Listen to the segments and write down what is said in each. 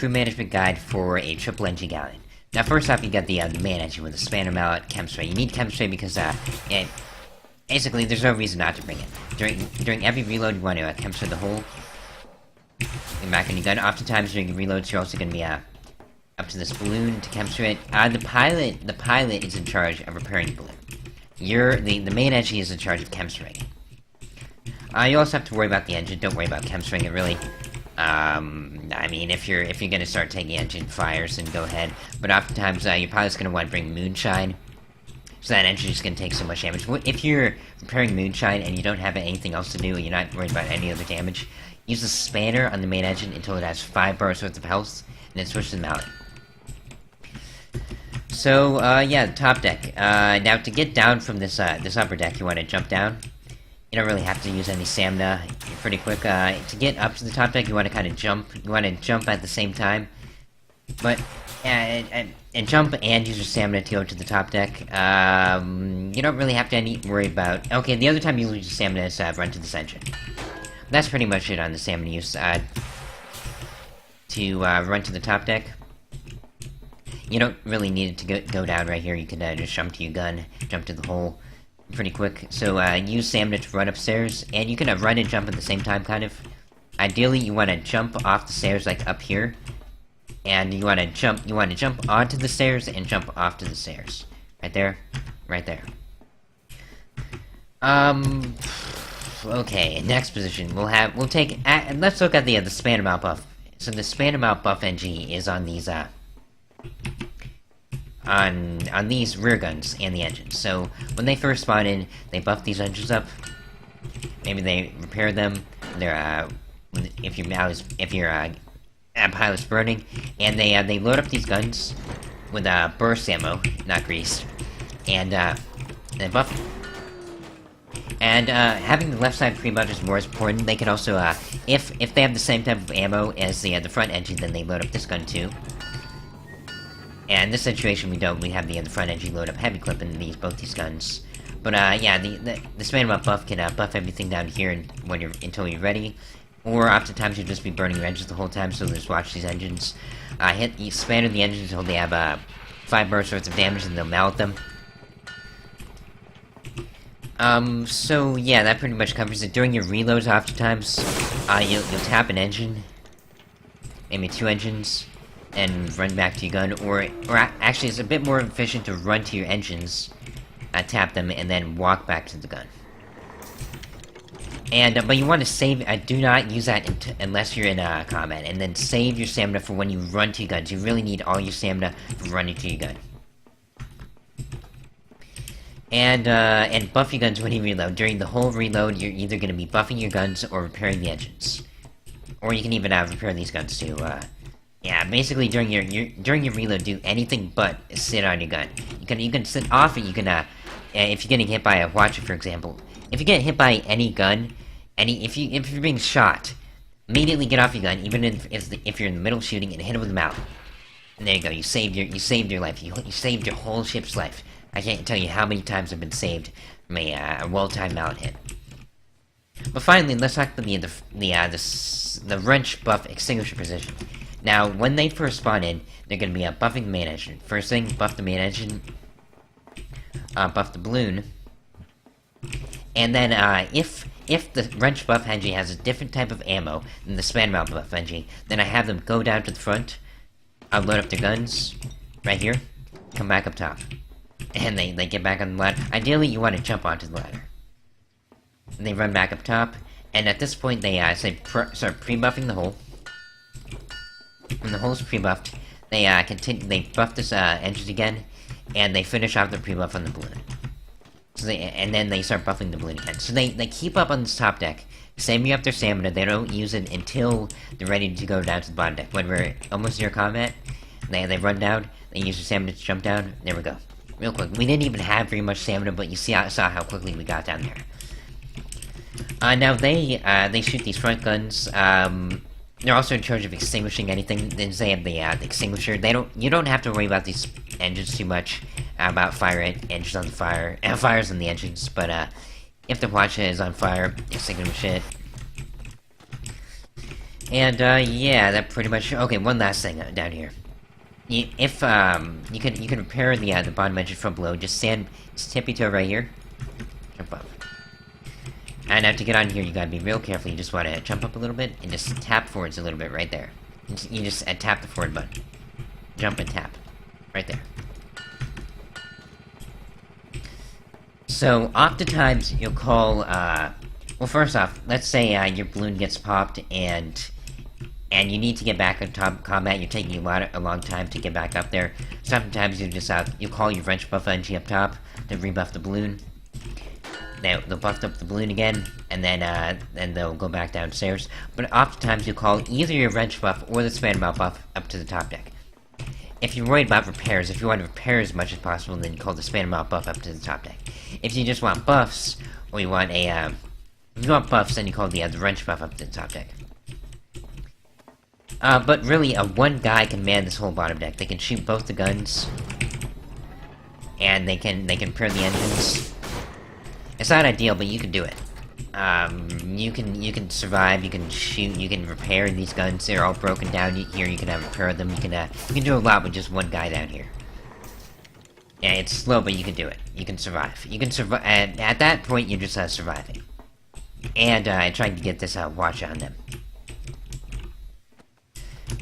crew management guide for a triple engine galleon. Now, first off, you got the main engine with the spanner mallet, chem spray. You need chem spray because basically there's no reason not to bring it. During every reload, you want to chem spray the hole. You're back on your gun. Oftentimes during your reloads, you're also going to be up to this balloon to chem spray it. The pilot is in charge of repairing the balloon. The main engine is in charge of chem spraying it. You also have to worry about the engine. Don't worry about chem spraying it really. I mean, if you're gonna start taking engine fires, then go ahead. But oftentimes, your pilot's gonna want to bring moonshine, so that engine is gonna take so much damage. If you're repairing moonshine and you don't have anything else to do, and you're not worried about any other damage, use the spanner on the main engine until it has 5 bars worth of health, and then switch to the mallet. So, yeah, the top deck. Now, to get down from this upper deck, you want to jump down. You don't really have to use any stamina. You're pretty quick. To get up to the top deck, you want to kind of jump. You want to jump at the same time. But, and jump and use your stamina to go to the top deck. You don't really have to worry about... Okay, the other time you lose your stamina is run to this engine. That's pretty much it on the stamina use. To run to the top deck. You don't really need it to go down right here. You can just jump to your gun, jump to the hole. Pretty quick. So, use stamina to run upstairs, and you can run and jump at the same time, kind of. Ideally, you want to jump off the stairs, like up here, and you want to jump onto the stairs and jump off to the stairs. Right there. Right there. Okay, next position, we'll take, let's look at the spanner mount buff. So the spanner mount buff NG is on these, on these rear guns and the engines. So when they first spawn in, they buff these engines up. Maybe they repair them. They're if your pilot's burning, and they load up these guns with burst ammo, not grease, and they buff them. And having the left side pre-buff is more important. They can also if they have the same type of ammo as the front engine, then they load up this gun too. And in this situation, we don't. We have the front engine load up heavy clip in both these guns. But yeah, the spanner buff can buff everything down here until you're ready. Or oftentimes you'll just be burning your engines the whole time. So just watch these engines. You spanner the engines until they have 5 bursts worth of damage, and they'll mallet them. So yeah, that pretty much covers it. During your reloads, oftentimes you'll tap an engine, maybe 2 engines. And run back to your gun, or actually it's a bit more efficient to run to your engines, tap them, and then walk back to the gun. And, but you want to save, do not use that unless you're in, combat, and then save your stamina for when you run to your guns. You really need all your stamina for running to your gun. And buff your guns when you reload. During the whole reload, you're either gonna be buffing your guns or repairing the engines. Or you can even, repair these guns too, yeah, basically during your reload, do anything but sit on your gun. You can sit off it. You can if you're getting hit by a watcher, for example, if you get hit by any gun, if you're being shot, immediately get off your gun, even if you're in the middle shooting, and hit him with the mallet. And there you go. You saved your life. You saved your whole ship's life. I can't tell you how many times I've been saved from a well-timed mallet hit. But finally, let's talk about the wrench buff extinguisher position. Now, when they first spawn in, they're going to be buffing the main engine. First thing, buff the main engine, buff the balloon, and then if the wrench buff engine has a different type of ammo than the spanner mount buff engine, then I have them go down to the front, load up their guns, right here, come back up top, and they get back on the ladder. Ideally, you want to jump onto the ladder. And they run back up top, and at this point, they start pre-buffing the hole. When the hole's pre-buffed, they buff this engine again, and they finish off the pre-buff on the balloon. So and then they start buffing the balloon again. So they keep up on this top deck, saving up their stamina. They don't use it until they're ready to go down to the bottom deck. When we're almost near combat, they run down, they use their stamina to jump down. There we go. Real quick. We didn't even have very much stamina, but you saw how quickly we got down there. Now they shoot these front guns. They're also in charge of extinguishing anything. Then they have the extinguisher. You don't have to worry about these engines too much, about engines on the fire, fires on the engines. But if the watch is on fire, extinguish it. And, yeah, that pretty much... Okay, one last thing down here. If, you can repair the bottom engine from below, just tippy toe right here. Jump up. And now to get on here, you gotta be real careful, you just wanna jump up a little bit, and just tap forwards a little bit right there. You just tap the forward button. Jump and tap. Right there. So, oftentimes, you'll call, well, first off, let's say, your balloon gets popped, and you need to get back on top combat, you're taking a long time to get back up there. Sometimes you call your wrench buff NG up top to rebuff the balloon. They'll buff up the balloon again, and then they'll go back downstairs. But oftentimes you'll call either your wrench buff or the span mount buff up to the top deck. If you're worried about repairs, if you want to repair as much as possible, then you call the span mount buff up to the top deck. If you just want buffs, or you want if you want buffs, then you call the wrench buff up to the top deck. But really, one guy can man this whole bottom deck. They can shoot both the guns, and they can repair the engines. It's not ideal, but you can do it. You can survive, you can shoot, you can repair these guns. They're all broken down here, you can repair them, you can do a lot with just one guy down here. Yeah, it's slow, but you can do it. You can survive. You can survive, and at that point, you're just surviving. And, trying to get this watch on them.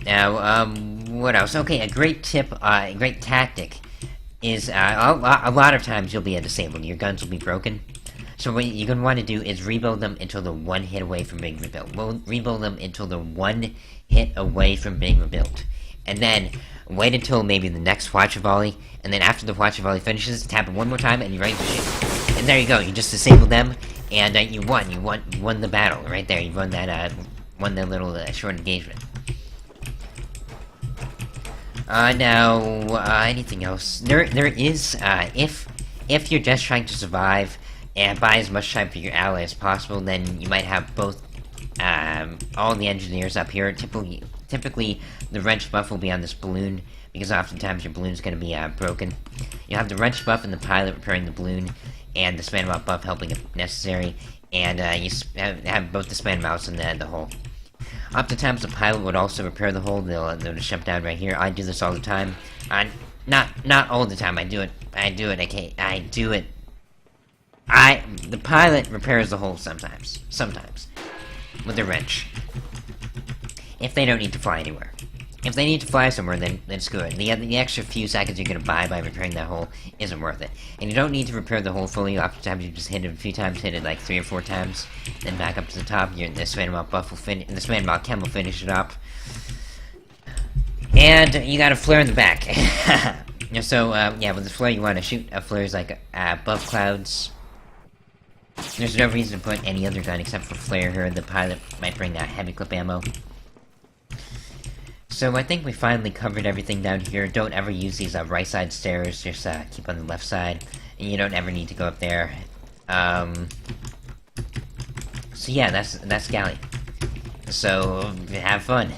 Now, what else? Okay, a great tip, a great tactic is, a lot of times you'll be disabled, your guns will be broken. So what you're going to want to do is rebuild them until they're one hit away from being rebuilt. We'll rebuild them until they're one hit away from being rebuilt. And then, wait until maybe the next watch volley, and then after the watch volley finishes, tap it one more time, and you're ready to shoot. And there you go, you just disabled them, and you won the battle, right there. You won that little short engagement. Now, anything else? There is, if you're just trying to survive, and buy as much time for your ally as possible, then you might have both, all the engineers up here. Typically, the wrench buff will be on this balloon, because oftentimes your balloon's gonna be, broken. You have the wrench buff and the pilot repairing the balloon, and the span mount buff helping if necessary, and, you have both the span mounts and the hull. Oftentimes, the pilot would also repair the hull. They'll just jump down right here. I do this all the time. Not all the time. I do it. The pilot repairs the hull sometimes, with a wrench. If they don't need to fly anywhere. If they need to fly somewhere, then screw it. The extra few seconds you're gonna buy by repairing that hull isn't worth it. And you don't need to repair the hull fully. Oftentimes you just hit it a few times, hit it like 3 or 4 times, then back up to the top. The span mount buff will the span mount chem will finish it up. And you got a flare in the back. So, yeah, with the flare you want to shoot flares like above clouds. There's no reason to put any other gun except for flare here. The pilot might bring heavy clip ammo. So I think we finally covered everything down here. Don't ever use these right side stairs. Just keep on the left side, and you don't ever need to go up there. So yeah, that's Galleon. So have fun.